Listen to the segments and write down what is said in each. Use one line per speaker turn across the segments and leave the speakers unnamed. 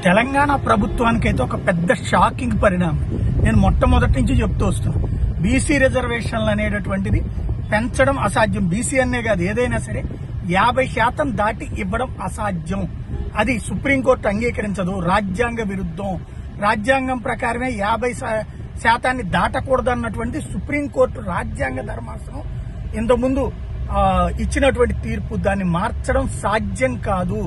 తెలంగాణ ప్రభుత్వానికైతే ఒక పెద్ద షాకింగ్ పరిణామం. నేను మొట్టమొదటి నుంచి చెప్తూ వస్తున్నాను, బీసీ రిజర్వేషన్లు అనేటటువంటిది పెంచడం అసాధ్యం. బీసీ అనే కాదు, ఏదైనా సరే 50% దాటి ఇవ్వడం అసాధ్యం. అది సుప్రీంకోర్టు అంగీకరించదు, రాజ్యాంగ విరుద్ధం. రాజ్యాంగం ప్రకారమే 50% దాటకూడదు అన్నటువంటి సుప్రీంకోర్టు రాజ్యాంగ ధర్మాసనం ఇంతకుముందు ఇచ్చినటువంటి తీర్పు, దాన్ని మార్చడం సాధ్యం కాదు.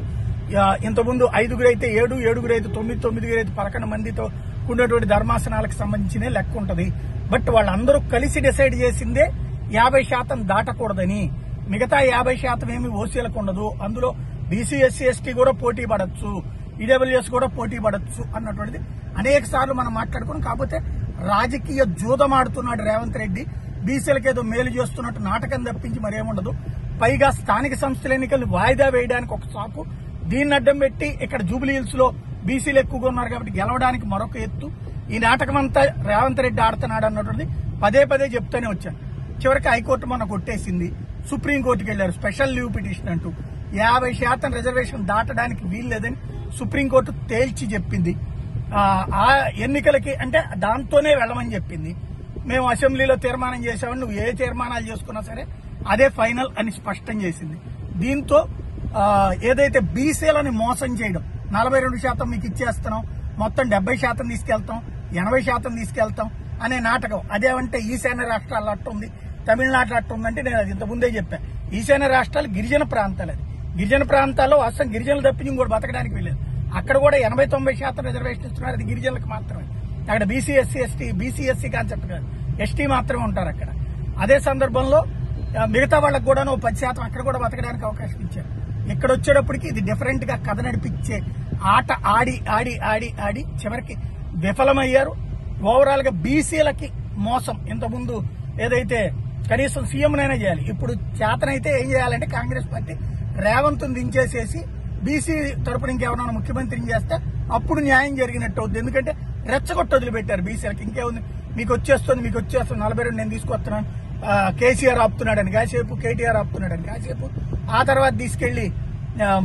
ఇంతకుముందు 5గురు అయితే 7, 7గురు అయితే 9, 9గురు అయితే 11 మందితో ఉన్నటువంటి ధర్మాసనాలకు సంబంధించిన లెక్క ఉంటది. బట్ వాళ్ళందరూ కలిసి డిసైడ్ చేసిందే 50% దాటకూడదని. మిగతా 50% ఏమి ఓసీలకు ఉండదు. అందులో బీసీ, ఎస్సీ, ఎస్టీ కూడా పోటీ పడచ్చు, ఈడబ్ల్యూఎస్ కూడా పోటీ పడచ్చు అన్నటువంటిది అనేక సార్లు మనం మాట్లాడుకున్నాం. కాకపోతే రాజకీయ జూదం ఆడుతున్నాడు రేవంత్ రెడ్డి. బీసీలకు ఏదో మేలు చేస్తున్నట్టు నాటకం తప్పించి మరేముండదు. పైగా స్థానిక సంస్థల ఎన్నికలను వాయిదా వేయడానికి ఒక సాకు, దీన్ని అడ్డం పెట్టి ఇక్కడ జూబ్లీ హిల్స్ లో బీసీలు ఎక్కువగా ఉన్నారు కాబట్టి గెలవడానికి మరొక ఎత్తు. ఈ నాటకం అంతా రేవంత్ రెడ్డి ఆడుతున్నాడు అన్నటువంటిది పదే పదే చెప్తూనే వచ్చాను. చివరికి హైకోర్టు మొన్న కొట్టేసింది, సుప్రీంకోర్టుకు వెళ్లారు స్పెషల్ లీవ్ పిటిషన్ అంటూ. 50% రిజర్వేషన్ దాటడానికి వీల్లేదని సుప్రీంకోర్టు తేల్చి చెప్పింది. ఆ ఎన్నికలకి అంటే దాంతోనే వెళ్లమని చెప్పింది. మేము అసెంబ్లీలో తీర్మానం చేసామని, నువ్వు ఏ తీర్మానాలు చేసుకున్నా సరే అదే ఫైనల్ అని స్పష్టం చేసింది. దీంతో ఏదైతే బీసీలని మోసం చేయడం, 42% మీకు ఇచ్చేస్తున్నాం, మొత్తం 70% తీసుకెళ్తాం, 80% తీసుకెళ్తాం అనే నాటకం. అదేమంటే ఈశాన్య రాష్ట్రాల్లో అట్టుంది, తమిళనాడులో అట్టుందంటే నేను అది ఇంతకుముందే చెప్పాను. ఈశాన్య రాష్ట్రాలు గిరిజన ప్రాంతాలు, అది గిరిజన ప్రాంతాల్లో అసలు గిరిజనులు తప్పించి ఇంకోటి బతకడానికి వెళ్ళలేదు. అక్కడ కూడా 80-90% రిజర్వేషన్ ఇస్తున్నారు, అది గిరిజనులకు మాత్రమే. అక్కడ BC, SC, ST, BC, SC concept కాదు, ఎస్టీ మాత్రమే ఉంటారు అక్కడ. అదే సందర్భంలో మిగతా వాళ్ళకు కూడా 10% అక్కడ కూడా బతకడానికి అవకాశం ఇచ్చారు. ఇక్కడ వచ్చేటప్పటికి ఇది డిఫరెంట్ గా కథ నడిపించే ఆట ఆడి ఆడి ఆడి ఆడి చివరికి విఫలమయ్యారు. ఓవరాల్ గా బీసీలకి మోసం. ఇంతకుముందు ఏదైతే కనీసం సీఎంనైనా చేయాలి, ఇప్పుడు చేతనైతే ఏం చేయాలంటే కాంగ్రెస్ పార్టీ రేవంత్ దించేసేసి బీసీ తరపున ఇంకెవరైనా ముఖ్యమంత్రిని చేస్తే అప్పుడు న్యాయం జరిగినట్టు అవుతుంది. ఎందుకంటే రెచ్చగొట్టు వదిలిపెట్టారు బీసీలకి. ఇంకేముంది, మీకు వచ్చేస్తుంది 42 నేను తీసుకొస్తున్నాను, కేసీఆర్ ఆపుతున్నాడని కాసేపు, కేటీఆర్ ఆపుతున్నాడని కాసేపు, ఆ తర్వాత తీసుకెళ్లి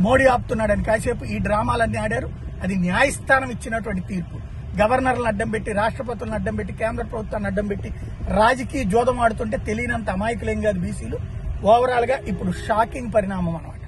మోడీ ఆపుతున్నాడని కాసేపు ఈ డ్రామాలన్నీ ఆడారు. అది న్యాయస్థానం ఇచ్చినటువంటి తీర్పు. గవర్నర్లను అడ్డం పెట్టి, రాష్ట్రపతులను అడ్డం పెట్టి, కేంద్ర ప్రభుత్వాన్ని అడ్డం పెట్టి రాజకీయ జోదం ఆడుతుంటే తెలియనంత అమాయకులేం కాదు బీసీలు. ఓవరాల్ గా ఇప్పుడు షాకింగ్ పరిణామం అన్నమాట.